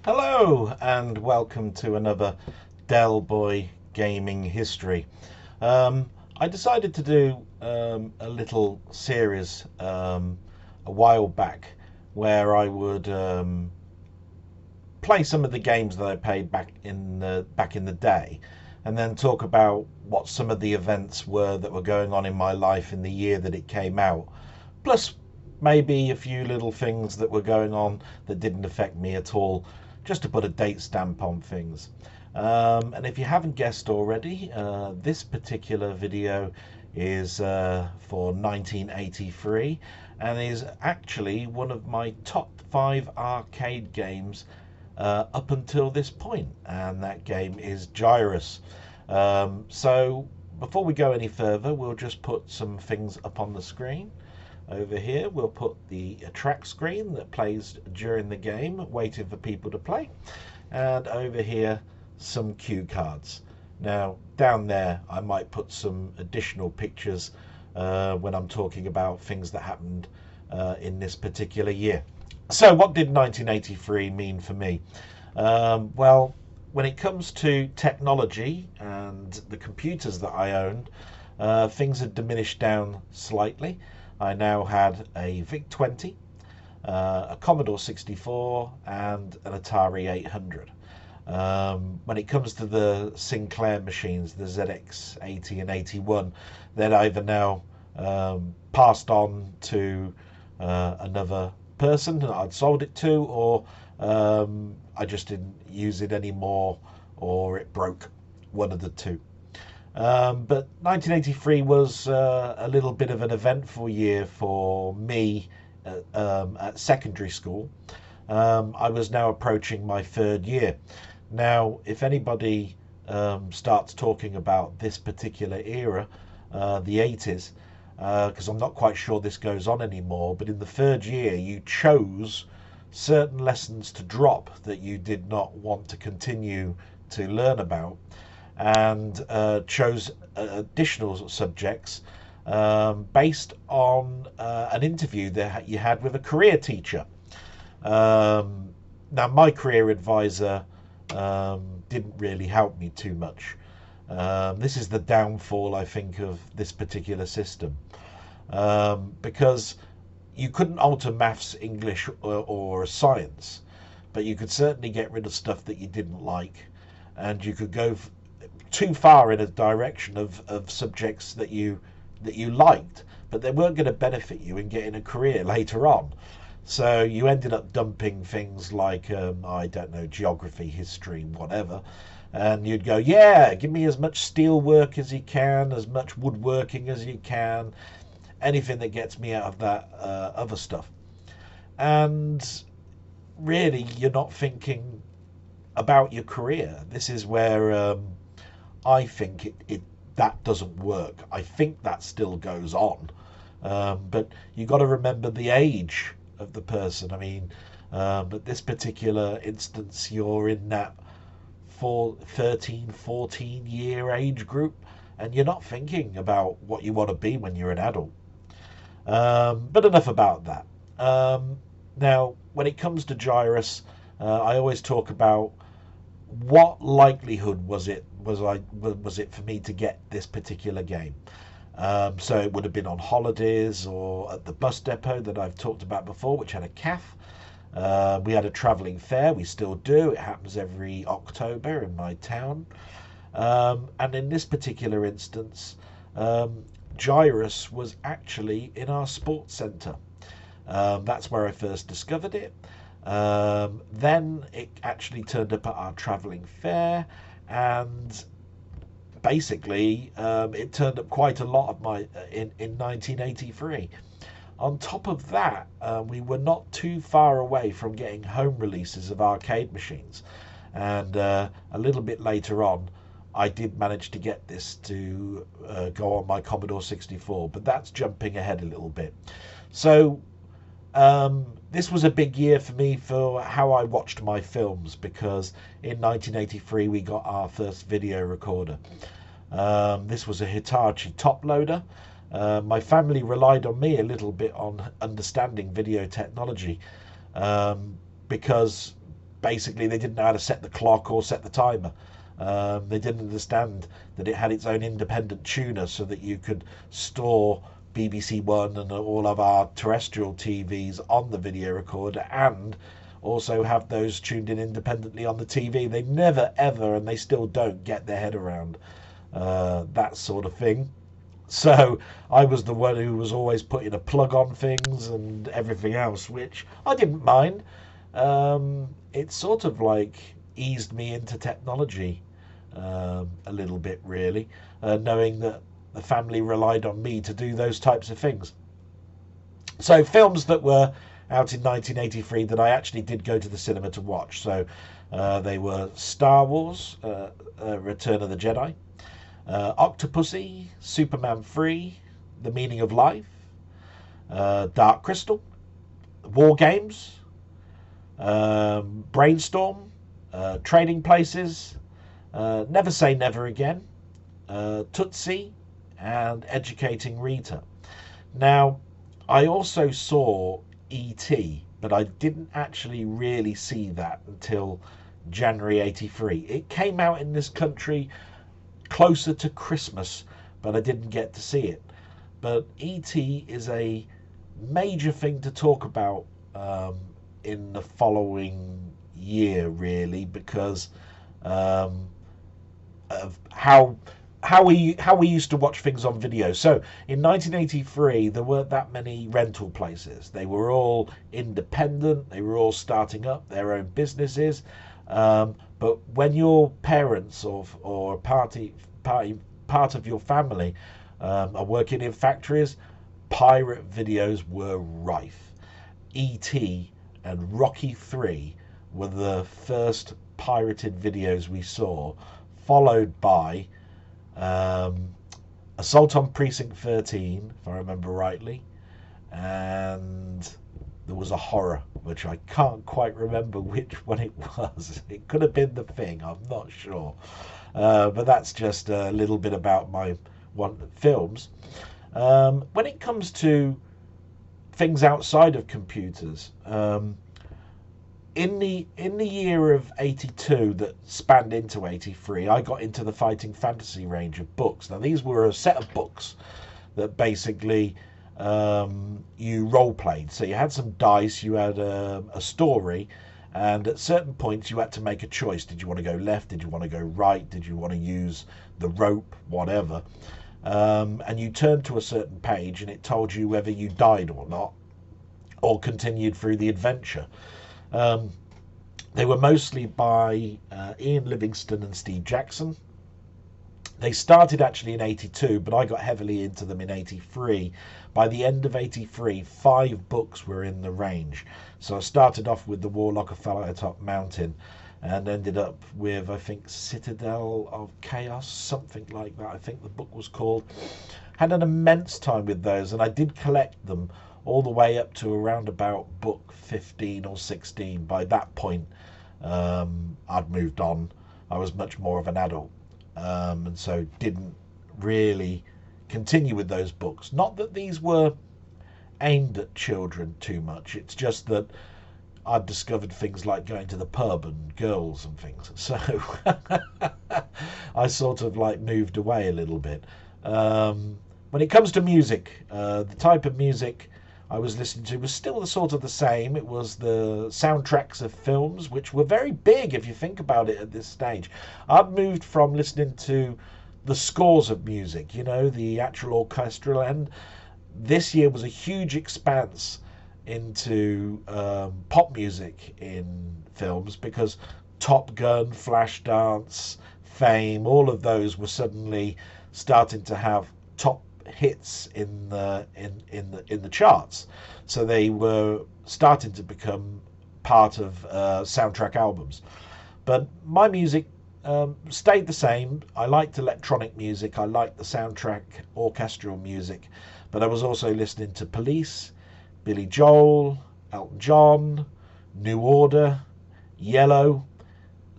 Hello and welcome to another Delboy Gaming History. I decided to do a little series a while back where I would play some of the games that I played back in the day, and then talk about what some of the events were that were going on in my life in the year that it came out. Plus, maybe a few little things that were going on that didn't affect me at all, just to put a date stamp on things. And if you haven't guessed already, this particular video is for 1983 and is actually one of my top 5 arcade games up until this point, and that game is Gyruss. So before we go any further, we'll just put some things up on the screen. Over here we'll put the track screen that plays during the game, waiting for people to play, and over here some cue cards. Now down there I might put some additional pictures when I'm talking about things that happened in this particular year. So what did 1983 mean for me? Well, when it comes to technology and the computers that I owned, things had diminished down slightly. I now had a VIC-20, a Commodore 64 and an Atari 800. When it comes to the Sinclair machines, the ZX80 and 81, they're either now passed on to another person that I'd sold it to, or I just didn't use it anymore, or it broke, one of the two. But 1983 was a little bit of an eventful year for me at secondary school. I was now approaching my third year. Now, if anybody starts talking about this particular era, the 80s, because I'm not quite sure this goes on anymore, but in the third year you chose certain lessons to drop that you did not want to continue to learn about, and chose additional subjects based on an interview that you had with a career teacher. Now, my career advisor didn't really help me too much. This is the downfall, I think, of this particular system, because you couldn't alter maths, English, or science, but you could certainly get rid of stuff that you didn't like, and you could go too far in a direction of subjects that you liked, but they weren't going to benefit you in getting a career later on. So you ended up dumping things like I don't know, geography, history, whatever, and you'd go, yeah, give me as much steel work as you can, as much woodworking as you can, anything that gets me out of that other stuff. And really, you're not thinking about your career. This is where I think that doesn't work. I think that still goes on, but you got to remember the age of the person. I mean, at this particular instance, you're in that 13, 14 year age group, and you're not thinking about what you want to be when you're an adult. But enough about that. Now, when it comes to Gyruss, I always talk about what likelihood was it for me to get this particular game. So it would have been on holidays or at the bus depot that I've talked about before, which had a cafe. We had a travelling fair, we still do. It happens every October in my town. And in this particular instance, Gyruss was actually in our sports centre. That's where I first discovered it. Then it actually turned up at our travelling fair, and basically it turned up quite a lot of my in 1983. On top of that, we were not too far away from getting home releases of arcade machines, and a little bit later on I did manage to get this to go on my Commodore 64, but that's jumping ahead a little bit. So this was a big year for me for how I watched my films, because in 1983 we got our first video recorder. This was a Hitachi top loader. My family relied on me a little bit on understanding video technology, because basically they didn't know how to set the clock or set the timer. They didn't understand that it had its own independent tuner so that you could store BBC One and all of our terrestrial TVs on the video recorder and also have those tuned in independently on the TV. They never ever, and they still don't, get their head around that sort of thing. So I was the one who was always putting a plug on things and everything else, which I didn't mind. It sort of like eased me into technology a little bit, really, knowing that the family relied on me to do those types of things. So films that were out in 1983 that I actually did go to the cinema to watch. So they were Star Wars, Return of the Jedi, Octopussy, Superman 3, The Meaning of Life, Dark Crystal, War Games, Brainstorm, Trading Places, Never Say Never Again, Tootsie, and Educating Rita. Now, I also saw E.T., but I didn't actually really see that until January 83. It came out in this country closer to Christmas, but I didn't get to see it. But E.T. is a major thing to talk about in the following year, really, because of how we used to watch things on video. So in 1983, there weren't that many rental places. They were all independent. They were all starting up their own businesses. But when your parents or part of your family are working in factories, pirate videos were rife. E.T. and Rocky 3 were the first pirated videos we saw, followed by Assault on Precinct 13, if I remember rightly, and there was a horror, which I can't quite remember which one it was. It could have been The Thing, I'm not sure. But that's just a little bit about my films. When it comes to things outside of computers, in the year of 82 that spanned into 83, I got into the Fighting Fantasy range of books. Now, these were a set of books that basically you role played. So you had some dice, you had a story, and at certain points you had to make a choice. Did you want to go left? Did you want to go right? Did you want to use the rope? Whatever. And you turned to a certain page and it told you whether you died or not, or continued through the adventure. They were mostly by Ian Livingstone and Steve Jackson. They started actually in 82, but I got heavily into them in 83. By the end of 83, 5 books were in the range. So I started off with The Warlock of Firetop Mountain and ended up with, I think, Citadel of Chaos, something like that, I think the book was called. Had an immense time with those, and I did collect them all the way up to around about book 15 or 16. By that point, I'd moved on. I was much more of an adult, and so didn't really continue with those books. Not that these were aimed at children too much. It's just that I'd discovered things like going to the pub and girls and things. So I sort of like moved away a little bit. When it comes to music, the type of music I was listening to was still the same. It was the soundtracks of films, which were very big if you think about it at this stage. I've moved from listening to the scores of music, the actual orchestral end. This year was a huge expanse into pop music in films, because Top Gun, Flashdance, Fame, all of those were suddenly starting to have top hits in the charts. So they were starting to become part of soundtrack albums. But my music stayed the same. I liked electronic music. I liked the soundtrack orchestral music. But I was also listening to Police, Billy Joel, Elton John, New Order, Yellow,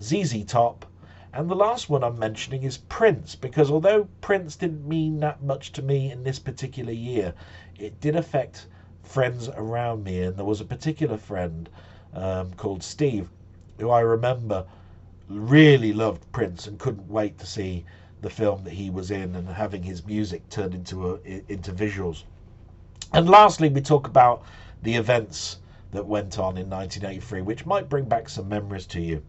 ZZ Top, and the last one I'm mentioning is Prince, because although Prince didn't mean that much to me in this particular year, it did affect friends around me, and there was a particular friend called Steve who I remember really loved Prince and couldn't wait to see the film that he was in and having his music turned into visuals. And lastly, we talk about the events that went on in 1983, which might bring back some memories to you.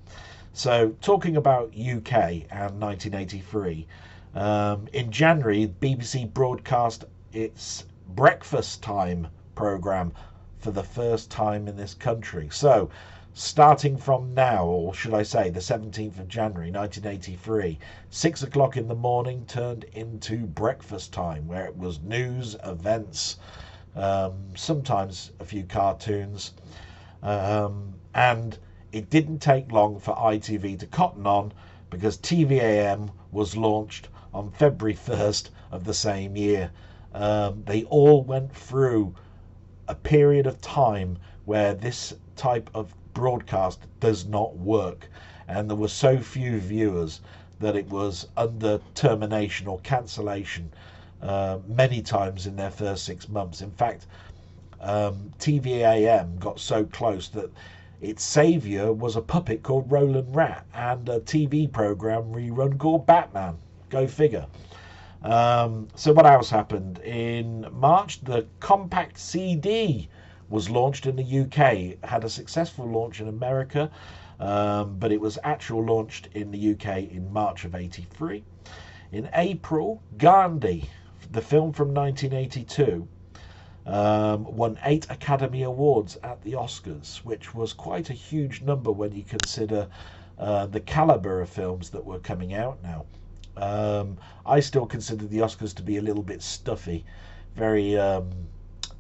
So, talking about UK and 1983, in January, BBC broadcast its breakfast time programme for the first time in this country. So, starting from now, or should I say the 17th of January 1983, 6 o'clock in the morning turned into breakfast time, where it was news, events, sometimes a few cartoons, and it didn't take long for ITV to cotton on, because TVAM was launched on February 1st of the same year. They all went through a period of time where this type of broadcast does not work, and there were so few viewers that it was under termination or cancellation many times in their first 6 months. In fact, TVAM got so close that its saviour was a puppet called Roland Rat and a TV programme rerun called Batman. Go figure. So what else happened? In March, the compact CD was launched in the UK. It had a successful launch in America, but it was actually launched in the UK in March of '83. In April, Gandhi, the film from 1982, won 8 Academy Awards at the Oscars, which was quite a huge number when you consider the calibre of films that were coming out now. I still consider the Oscars to be a little bit stuffy, very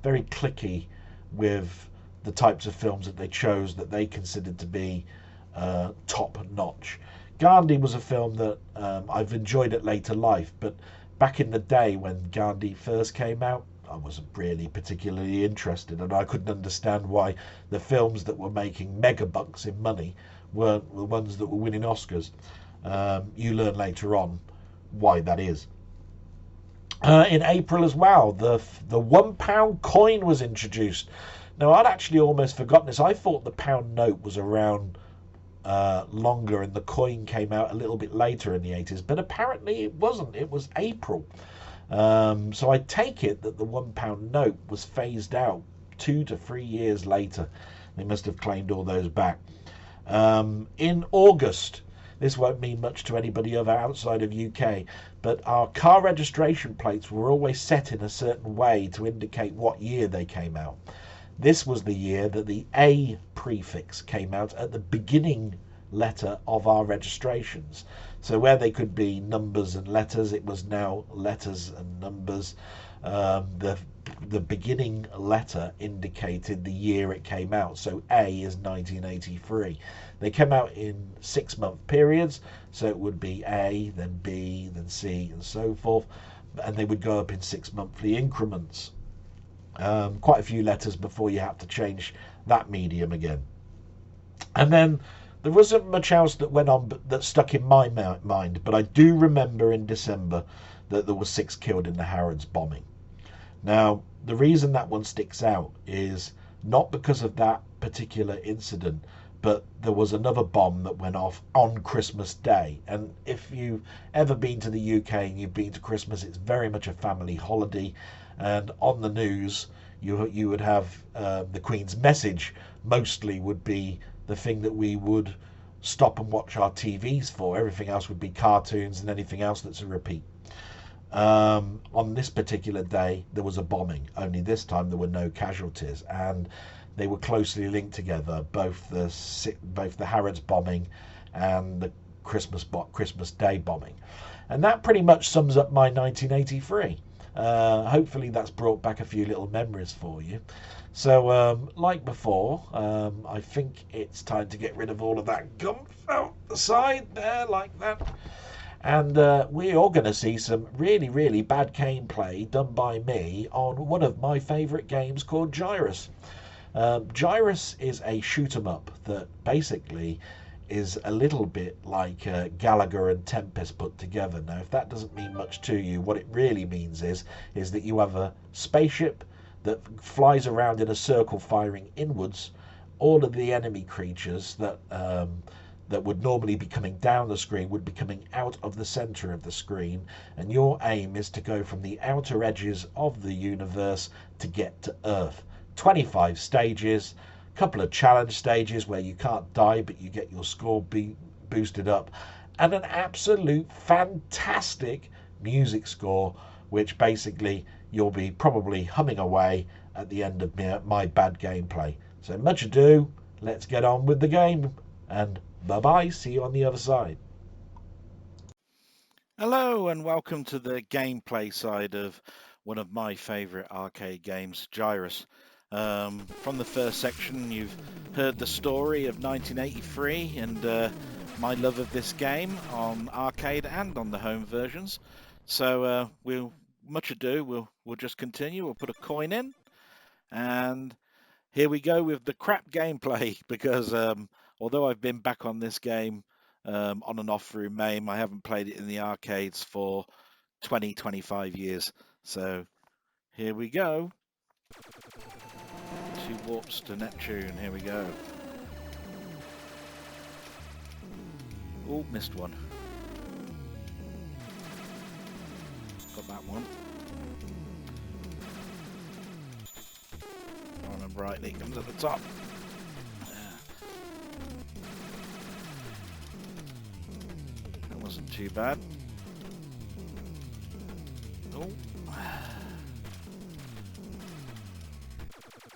cliquey with the types of films that they chose that they considered to be top notch. Gandhi was a film that I've enjoyed at later life, but back in the day when Gandhi first came out, I wasn't really particularly interested, and I couldn't understand why the films that were making mega bucks in money weren't the ones that were winning Oscars. You learn later on why that is. In April as well, the £1 coin was introduced. Now, I'd actually almost forgotten this. I thought the pound note was around longer and the coin came out a little bit later in the 80s, but apparently it wasn't. It was April. So I take it that the £1 note was phased out 2 to 3 years later. They must have claimed all those back. In August, this won't mean much to anybody outside of UK, but our car registration plates were always set in a certain way to indicate what year they came out. This was the year that the A prefix came out at the beginning letter of our registrations. So where they could be numbers and letters, it was now letters and numbers. The beginning letter indicated the year it came out. So A is 1983. They came out in 6-month periods, so it would be A, then B, then C, and so forth, and they would go up in 6-monthly increments. Quite a few letters before you had to change that medium again. And then there wasn't much else that went on that stuck in my mind, but I do remember in December that there were 6 killed in the Harrods bombing. Now, the reason that one sticks out is not because of that particular incident, but there was another bomb that went off on Christmas Day. And if you've ever been to the UK and you've been to Christmas, it's very much a family holiday. And on the news, you would have the Queen's message mostly would be the thing that we would stop and watch our TVs for. Everything else would be cartoons and anything else that's a repeat. On this particular day, there was a bombing, only this time there were no casualties, and they were closely linked together, both the Harrods bombing and the Christmas Day bombing. And that pretty much sums up my 1983. Hopefully that's brought back a few little memories for you. So like before, I think it's time to get rid of all of that gump out the side there like that. And we are going to see some really, really bad gameplay done by me on one of my favourite games called Gyruss. Gyruss is a shoot-'em-up that basically is a little bit like Gallagher and Tempest put together. Now, if that doesn't mean much to you, what it really means is that you have a spaceship that flies around in a circle firing inwards, all of the enemy creatures that would normally be coming down the screen would be coming out of the center of the screen, and your aim is to go from the outer edges of the universe to get to Earth. 25 stages, couple of challenge stages where you can't die but you get your score boosted up, and an absolute fantastic music score, which basically you'll be probably humming away at the end of my bad gameplay. So much ado, let's get on with the game, and bye bye, see you on the other side. Hello and welcome to the gameplay side of one of my favourite arcade games, Gyruss. From the first section you've heard the story of 1983 and my love of this game on arcade and on the home versions. So much ado, we'll just continue. We'll put a coin in, and here we go with the crap gameplay because although I've been back on this game on and off through MAME, I haven't played it in the arcades for 25 years. So here we go. 2 warps to Neptune. Here we go. Oh, missed one. Got that one. On and brightly comes at the top. That wasn't too bad. Oh.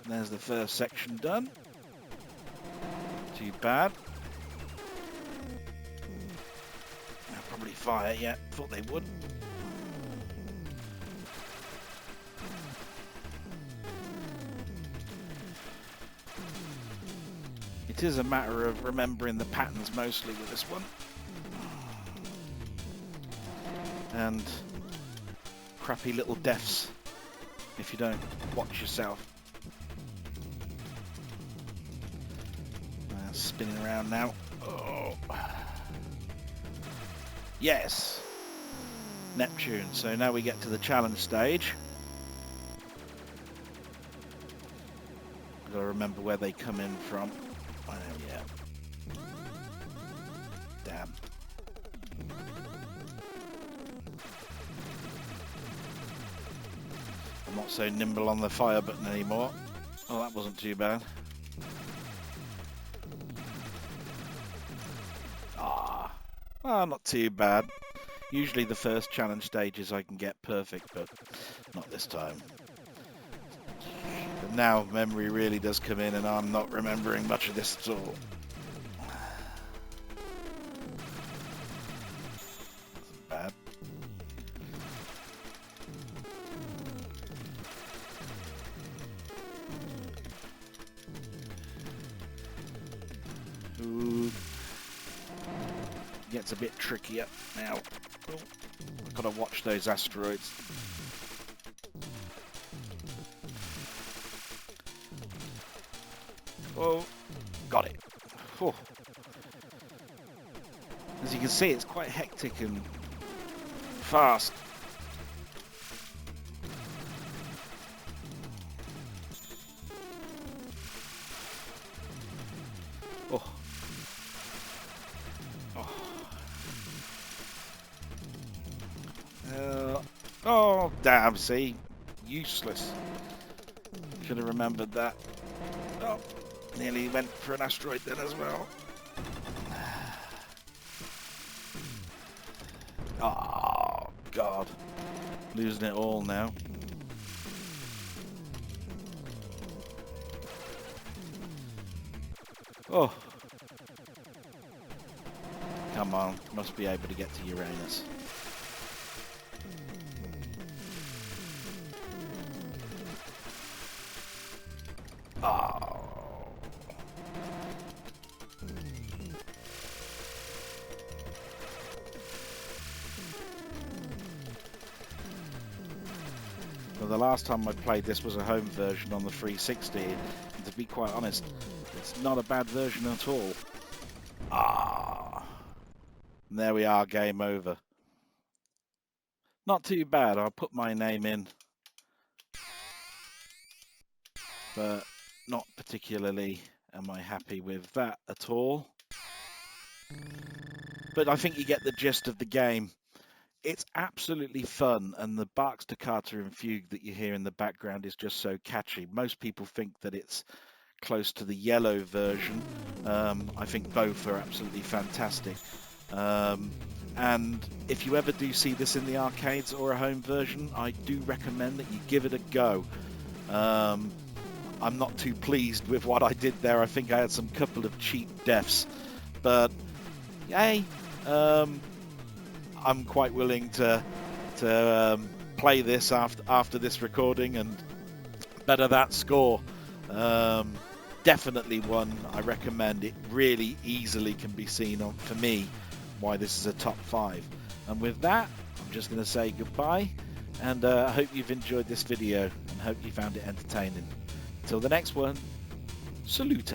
There's the first section done. Too bad. They'll probably fire yet. Thought they would. It is a matter of remembering the patterns mostly with this one. And crappy little deaths if you don't watch yourself. Spinning around now. Oh. Yes! Neptune. So now we get to the challenge stage. I've got to remember where they come in from. Oh, yeah. Damn. I'm not so nimble on the fire button anymore. Oh, that wasn't too bad. Oh, not too bad. Usually the first challenge stages I can get perfect, but not this time. But now memory really does come in and I'm not remembering much of this at all. Wasn't bad. Ooh. Gets a bit trickier now. Oh, I've got to watch those asteroids. Oh, got it. Oh. As you can see, it's quite hectic and fast. Oh. Oh, damn, see? Useless. Should have remembered that. Oh, nearly went for an asteroid then as well. Oh, God. Losing it all now. Oh. Come on, must be able to get to Uranus. Oh. Well, the last time I played this was a home version on the 360, and to be quite honest, it's not a bad version at all. Ah. And there we are, game over. Not too bad, I'll put my name in. But not particularly am I happy with that at all. But I think you get the gist of the game. It's absolutely fun, and the Bach's Toccata and Fugue that you hear in the background is just so catchy. Most people think that it's close to the yellow version. I think both are absolutely fantastic. And if you ever do see this in the arcades or a home version, I do recommend that you give it a go. I'm not too pleased with what I did there. I think I had some couple of cheap deaths, but hey, I'm quite willing to play this after this recording and better that score. Definitely one I recommend. It really easily can be seen on, for me, why this is a top 5. And with that, I'm just going to say goodbye, and I hope you've enjoyed this video and hope you found it entertaining. Till the next one, salute.